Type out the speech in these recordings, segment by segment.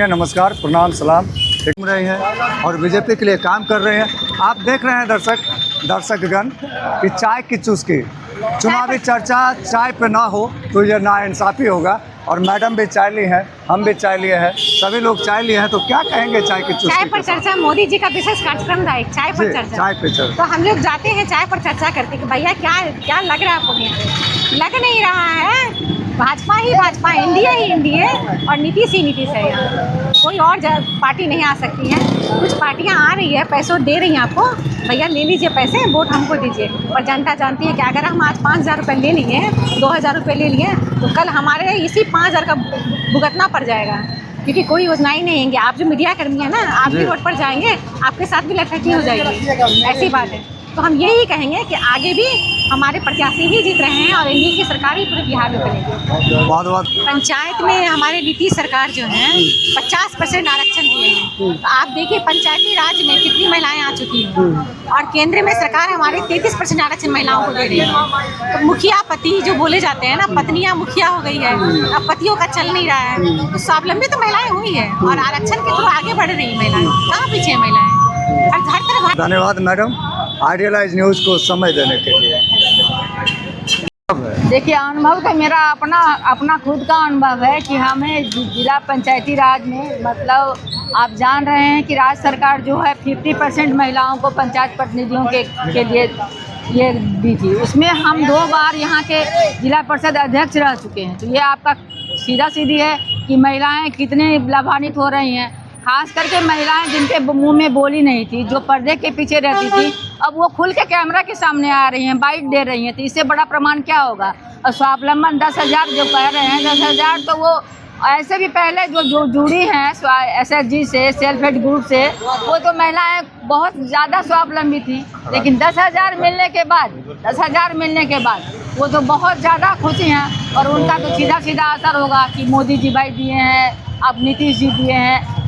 करेंगे। नमस्कार, प्रणाम, सलाम। घूम रहे हैं और बीजेपी के लिए काम कर रहे हैं। आप देख रहे हैं दर्शकगण कि चाय की चुस्की, चुनावी चर्चा चाय पे ना हो तो ये नाइंसाफ़ी होगा। और मैडम भी चाय ली है, हम भी चाय लिए हैं, सभी लोग चाय लिए हैं, तो क्या कहेंगे चाय की चुस्की? चाय पर चर्चा, मोदी जी का विशेष कार्यक्रम था एक चाय पर चर्चा। चाय पे चर्चा, तो हम लोग जाते हैं चाय पर चर्चा करते कि भैया क्या लग रहा है आपको? यहाँ लग नहीं रहा है, भाजपा ही भाजपा, एनडीए ही एनडीए और नीतीश ही नीतीश है। यहाँ कोई और पार्टी नहीं आ सकती है। कुछ पार्टियाँ आ रही है, पैसों दे रही हैं आपको, भैया ले लीजिए पैसे, वोट हमको दीजिए। और जनता जानती है कि अगर हम आज 5,000 रुपये ले लिए, 2,000 रुपये ले लिए, तो कल हमारे इसी 5,000 का भुगतना पड़ जाएगा, क्योंकि कोई योजना ही नहीं है। आप जो मीडिया कर्मी है ना, आप भी रोड पर जाएंगे, आपके साथ भी लटकी हो जाएगी, ऐसी बात है। तो हम यही कहेंगे कि आगे भी हमारे प्रत्याशी ही जीत रहे हैं और एनडीए की सरकार ही पूरे बिहार में बनेगी। बहुत पंचायत में हमारे नीतीश सरकार जो है 50% आरक्षण दिए हैं। तो आप देखिए पंचायती राज में कितनी महिलाएं आ चुकी हैं, और केंद्र में सरकार हमारे 33% आरक्षण महिलाओं को दे रही है। तो मुखिया पति जो बोले जाते हैं ना, पत्नियां मुखिया हो गई है, अब पतियों का चल नहीं रहा है, तो स्वावलंबी तो महिलाएं हुई है और आरक्षण के थ्रू आगे बढ़ रही है महिलाएं। कहाँ पीछे है महिलाएं? हर तरफ। धन्यवाद मैडम, आइडियलाइज न्यूज़ को समय देने के लिए। देखिए, अनुभव तो मेरा अपना खुद का अनुभव है कि हमें जिला पंचायती राज में, मतलब आप जान रहे हैं कि राज्य सरकार जो है 50% महिलाओं को पंचायत प्रतिनिधियों के लिए ये दी थी। उसमें हम 2 बार यहाँ के जिला परिषद अध्यक्ष रह चुके हैं। तो ये आपका सीधी है कि महिलाएं कितने लाभान्वित हो रही हैं। खास करके महिलाएं जिनके मुंह में बोली नहीं थी, जो पर्दे के पीछे रहती थी, अब वो खुल के कैमरा के सामने आ रही हैं, बाइट दे रही हैं। तो इससे बड़ा प्रमाण क्या होगा? और स्वावलंबन 10,000 जो कह रहे हैं, 10,000 तो वो ऐसे भी पहले जो जुड़ी हैं SHG से, सेल्फ हेल्प ग्रुप से, वो तो महिलाएं बहुत ज़्यादा स्वावलंबी थी। लेकिन 10,000 मिलने के बाद वो तो बहुत ज़्यादा खुशी हैं। और उनका तो सीधा असर होगा कि मोदी जी भाई दिए हैं, अब नीतीश जी दिए हैं,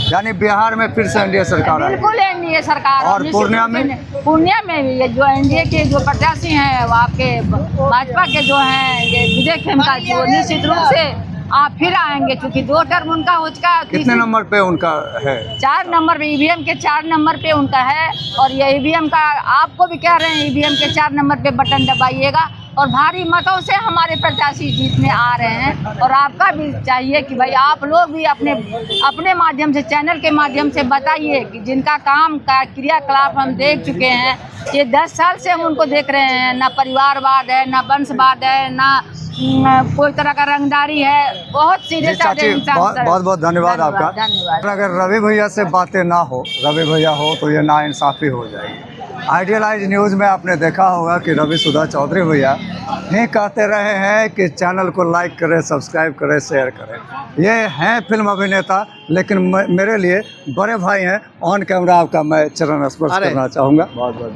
यानी बिहार में फिर से एनडीए सरकार आई। बिल्कुल एनडीए सरकार। और पूर्णिया में भी ये जो एनडीए के जो प्रत्याशी हैं, वो आपके भाजपा के जो हैं, ये विजय खेमका जी, वो निश्चित रूप से आप फिर आएंगे, क्योंकि 2 टर्म उनका हो चुका। कितने नंबर पे उनका है? 4 नंबर पे, ईवीएम के 4 नंबर पे उनका है। और ये ईवीएम का आपको भी कह रहे हैं, ईवीएम के 4 नंबर पे बटन दबाइएगा और भारी मतों से हमारे प्रत्याशी जीतने आ रहे हैं। और आपका भी चाहिए कि भाई आप लोग भी अपने माध्यम से, चैनल के माध्यम से बताइए कि जिनका काम का क्रियाकलाप हम देख चुके हैं, ये 10 साल से हम उनको देख रहे हैं। ना परिवारवाद है, ना वंशवाद है, ना कोई तरह का रंगदारी है। बहुत सीधे साधे इंसान। बहुत धन्यवाद आपका। धन्यवाद। अगर रवि भैया से बातें ना हो, रवि भैया हो तो ये नाइंसाफ़ी हो जाएगी। आइडियलाइज न्यूज़ में आपने देखा होगा कि रवि सुधा चौधरी भैया ही कहते रहे हैं कि चैनल को लाइक करें, सब्सक्राइब करें, शेयर करें। ये हैं फिल्म अभिनेता, लेकिन मेरे लिए बड़े भाई हैं। ऑन कैमरा आपका मैं चरण स्पर्श करना चाहूँगा।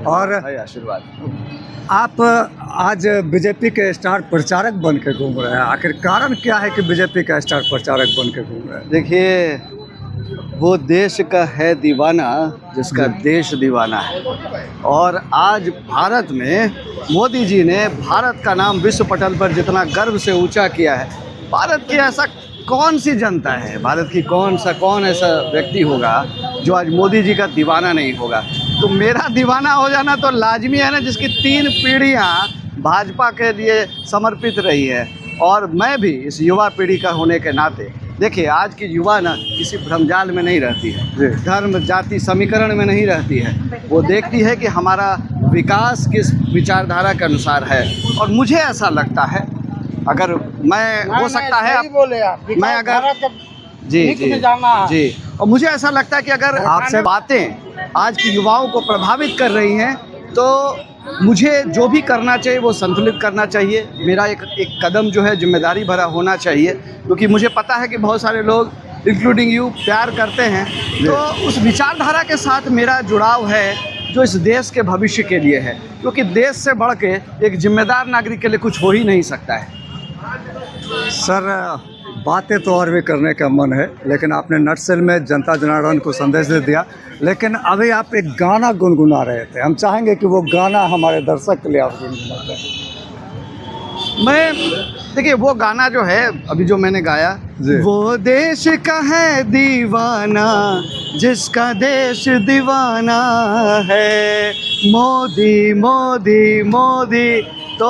और आशीर्वाद। आप आज बीजेपी के स्टार प्रचारक बन के घूम रहे हैं, आखिर कारण क्या है कि बीजेपी का स्टार प्रचारक बन के घूम रहे हैं? देखिए, वो देश का है दीवाना जिसका देश दीवाना है। और आज भारत में मोदी जी ने भारत का नाम विश्व पटल पर जितना गर्व से ऊंचा किया है, भारत की ऐसा कौन सी जनता है, भारत की कौन ऐसा व्यक्ति होगा जो आज मोदी जी का दीवाना नहीं होगा? तो मेरा दीवाना हो जाना तो लाजमी है ना, जिसकी 3 पीढ़ियाँ भाजपा के लिए समर्पित रही है। और मैं भी इस युवा पीढ़ी का होने के नाते, देखिए आज की युवा ना किसी भ्रमजाल में नहीं रहती है, धर्म जाति समीकरण में नहीं रहती है। वो देखती है कि हमारा विकास किस विचारधारा के अनुसार है। और मुझे ऐसा लगता है, अगर मैं हो सकता है मैं अगर जी, और मुझे ऐसा लगता है कि अगर आपसे बातें आज की युवाओं को प्रभावित कर रही हैं, तो मुझे जो भी करना चाहिए वो संतुलित करना चाहिए। मेरा एक कदम जो है जिम्मेदारी भरा होना चाहिए, क्योंकि मुझे पता है कि बहुत सारे लोग इंक्लूडिंग यू प्यार करते हैं। तो उस विचारधारा के साथ मेरा जुड़ाव है जो इस देश के भविष्य के लिए है, क्योंकि देश से बढ़ के एक जिम्मेदार नागरिक के लिए कुछ हो ही नहीं सकता है। सर, बातें तो और भी करने का मन है, लेकिन आपने नटसेल में जनता जनार्दन को संदेश दे दिया। लेकिन अभी आप एक गाना गुनगुना रहे थे, हम चाहेंगे कि वो गाना हमारे दर्शक के लिए आप गुनगुनाते हैं। मैं देखिए वो गाना जो है अभी जो मैंने गाया, जी। वो देश का है दीवाना जिसका देश दीवाना है, मोदी मोदी मोदी। तो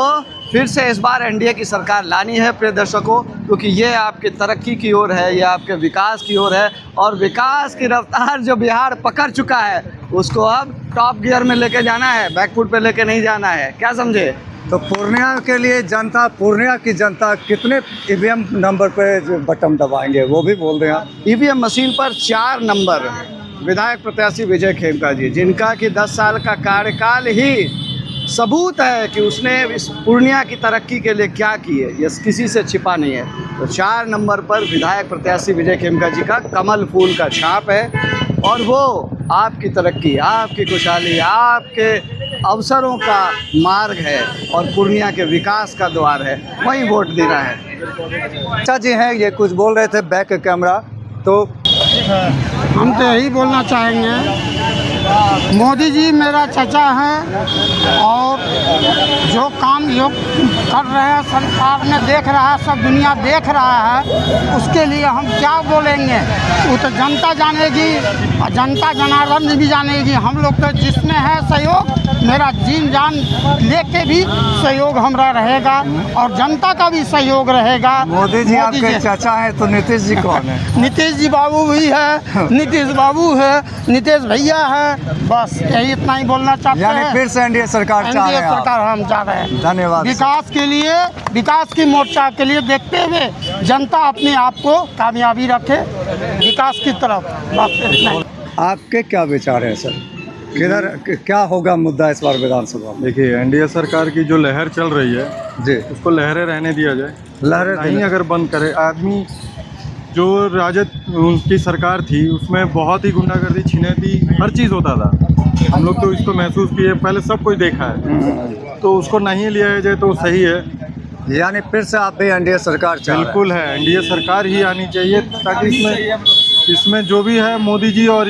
फिर से इस बार एनडीए की सरकार लानी है प्रिय दर्शकों, क्योंकि ये आपकी तरक्की की ओर है, ये आपके विकास की ओर है, और विकास की रफ्तार जो बिहार पकड़ चुका है उसको अब टॉप गियर में लेके जाना है, बैकफुट पे लेके नहीं जाना है। क्या समझे? तो पूर्णिया के लिए जनता, पूर्णिया की जनता कितने ईवीएम नंबर पे जो बटन दबाएंगे वो भी बोल दें आप। ईवीएम मशीन पर 4 नंबर विधायक प्रत्याशी विजय खेमका जी, जिनका कि 10 साल का कार्यकाल ही सबूत है कि उसने इस पूर्णिया की तरक्की के लिए क्या किए, ये किसी से छिपा नहीं है। तो 4 नंबर पर विधायक प्रत्याशी विजय खेमका जी का कमल फूल का छाप है, और वो आपकी तरक्की, आपकी खुशहाली, आपके अवसरों का मार्ग है और पूर्णिया के विकास का द्वार है, वहीं वोट देना है। अच्छा जी हैं, ये कुछ बोल रहे थे बैक कैमरा, तो हम तो यही बोलना चाहेंगे, मोदी जी मेरा चचा है और जो काम योग कर रहे हैं सरकार ने देख रहा है, सब दुनिया देख रहा है, उसके लिए हम क्या बोलेंगे? वो तो जनता जानेगी, और जनता जनार्दन भी जानेगी। हम लोग तो जिसमें है सहयोग, मेरा जीन जान लेके भी सहयोग हमारा रहेगा और जनता का भी सहयोग रहेगा। मोदी जी आपके चाचा हैं, तो नीतीश जी कौन है? नीतीश जी बाबू भी है, नीतीश बाबू है, नीतीश भैया है, बस यही इतना ही बोलना चाहते यानी हैं। फिर से एनडीए सरकार चाह रहे एनडीए हैं आप। सरकार हम चाह रहे हैं। धन्यवाद सर। विकास के लिए, विकास की मोर्चा के लिए देखते हुए जनता अपने आप को कामयाबी रखे विकास की तरफ, बस इतना ही। आपके क्या विचार है सर, किधर क्या होगा मुद्दा इस बार विधानसभा में? देखिए एनडीए सरकार की जो लहर चल रही है जी, उसको लहरें रहने दिया जाए, लहरें नहीं अगर बंद करे। आदमी जो राजद उनकी सरकार थी उसमें बहुत ही गुंडागर्दी, छिनैती, हर चीज़ होता था। हम लोग तो इसको महसूस किए, पहले सब कुछ देखा है, तो उसको नहीं लिया जाए तो सही है। यानी फिर से आप भी एनडीए सरकार चाह रहे हैं? बिल्कुल है, एनडीए सरकार ही आनी चाहिए, ताकि इसमें जो भी है मोदी जी और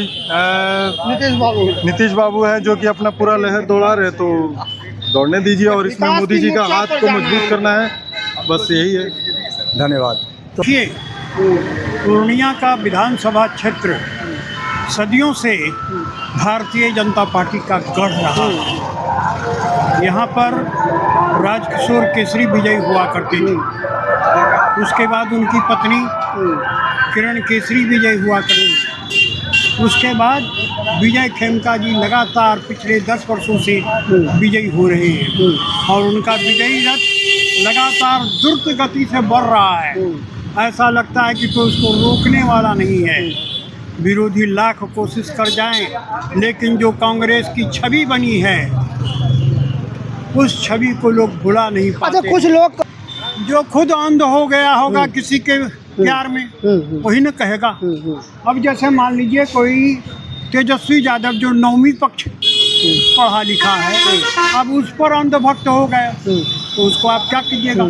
नीतीश बाबू है जो कि अपना पूरा लहर दौड़ा रहे, तो दौड़ने दीजिए, और इसमें मोदी जी का हाथ को मजबूत करना है, बस यही है। धन्यवाद। देखिए, पूर्णिया का विधानसभा क्षेत्र सदियों से भारतीय जनता पार्टी का गढ़ रहा है। यहाँ पर राजकिशोर केसरी विजयी हुआ करती थी, उसके बाद उनकी पत्नी किरण केसरी विजयी हुआ करती, उसके बाद विजय खेमका जी लगातार पिछले 10 वर्षों से विजयी हो रहे हैं, और उनका विजयी रथ लगातार द्रुत गति से बढ़ रहा है। ऐसा लगता है कि कोई उसको रोकने वाला नहीं है। विरोधी लाख कोशिश कर जाएं, लेकिन जो कांग्रेस की छवि बनी है उस छवि को लोग भुला नहीं पाते। अच्छा, कुछ लोग जो खुद अंध हो गया होगा किसी के प्यार में, वही न कहेगा। अब जैसे मान लीजिए कोई तेजस्वी यादव जो 9वीं पक्ष पढ़ा लिखा है, अब उस पर अंधभक्त हो गए, तो उसको आप क्या कीजिएगा?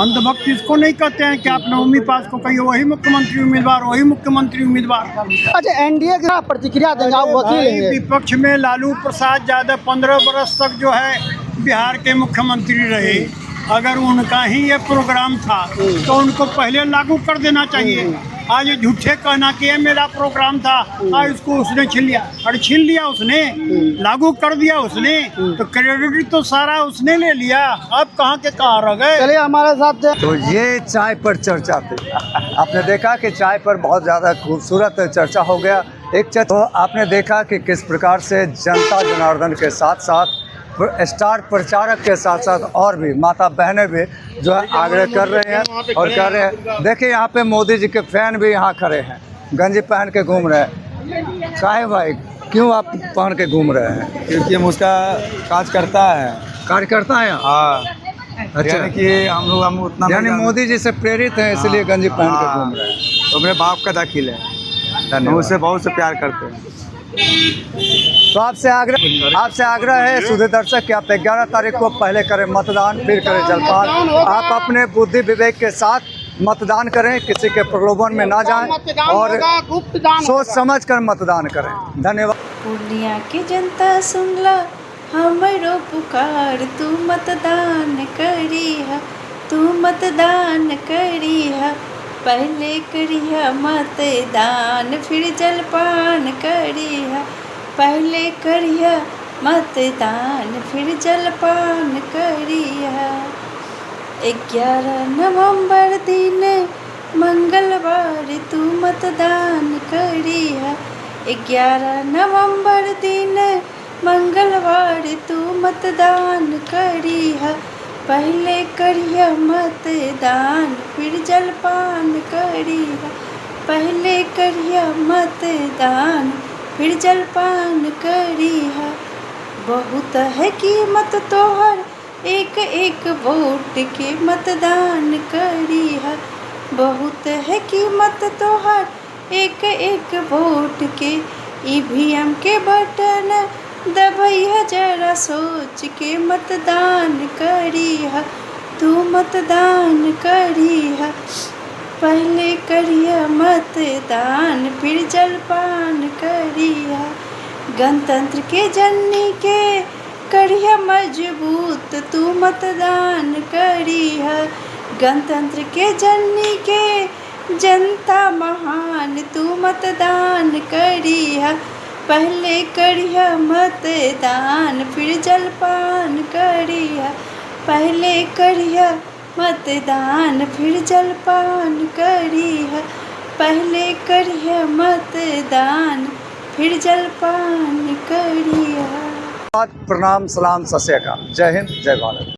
अंधभक्त इसको नहीं कहते हैं कि आप 9वीं पास को कहिए वही मुख्यमंत्री उम्मीदवार, वही मुख्यमंत्री उम्मीदवार। अच्छा, एनडीए का प्रतिक्रिया देंगे आप, वकील हैं। विपक्ष में लालू प्रसाद यादव 15 वर्ष तक जो है बिहार के मुख्यमंत्री रहे। अगर उनका ही ये प्रोग्राम था तो उनको पहले लागू कर देना चाहिए। आज ये झूठे कहना कि ये मेरा प्रोग्राम था, आज इसको उसने छीन लिया। अरे छीन लिया उसने, लागू कर दिया उसने, तो क्रेडिट तो सारा उसने ले लिया। अब कहाँ के कहाँ रह गए? चलिए हमारे साथ। तो ये चाय पर चर्चा थी। आपने देखा कि चाय पर बहुत ज़्यादा खूबसूरत चर्चा हो गया। तो आपने देखा कि किस प्रकार से जनता जनार्दन के साथ साथ स्टार प्रचारक के साथ साथ और भी माता बहनें भी जो है आग्रह कर रहे हैं और कह रहे हैं। देखिए यहाँ पे मोदी जी के फैन भी यहाँ खड़े हैं, गंजी पहन के घूम रहे हैं। काहे भाई, क्यों आप पहन के घूम रहे हैं? क्योंकि हम उसका काज करता है, कार्यकर्ता हैं? हाँ। अच्छा, यानी कि हम उतना यानी मोदी जी से प्रेरित हैं, इसलिए गंजी पहन के घूम रहे हैं। तो मेरे बाप का दाखिल है, हम उससे बहुत से प्यार करते हैं। तो आपसे आग्रह है सुधे दर्शक कि आप 11 तारीख को पहले करें मतदान, फिर करें जलपान। आप अपने बुद्धि विवेक के साथ मतदान करें, किसी के प्रलोभन में ना जाएं और सोच समझ कर मतदान करें। धन्यवाद। पूर्णिया की जनता सुनला हमरो पुकार, तू मतदान करिहा, तू मतदान करिहा, पहले करिहा मतदान फिर जलपान करिहा, पहले करिहा मतदान फिर जलपान करिहा। 11 नवंबर दिन मंगलवार तू मतदान करिहा, 11 नवंबर दिन मंगलवार तू मतदान करिहा, पहले करिहा मतदान फिर जलपान करिहा, पहले करिहा मतदान फिर जलपान करिहा। बहुत है कीमत तोहर एक एक वोट के मतदान करिहा, बहुत है कीमत तोहर एक एक वोट के। ईवीएम के बटन दबैया जरा सोच के मतदान करिहा, तू मतदान करिहा, पहले करिहा मतदान फिर जलपान करिहा। गणतंत्र के जननी के करिहा मजबूत तू मतदान करिहा, गणतंत्र के जननी के जनता महान तू मतदान करिहा, पहले करिहा मतदान फिर जलपान करिहा, पहले करिहा मतदान फिर जलपान करिहा, पहले करिहा मतदान फिर जलपान करिहा। प्रणाम, सलाम, सत श्री अकाल। जय हिंद, जय भारत।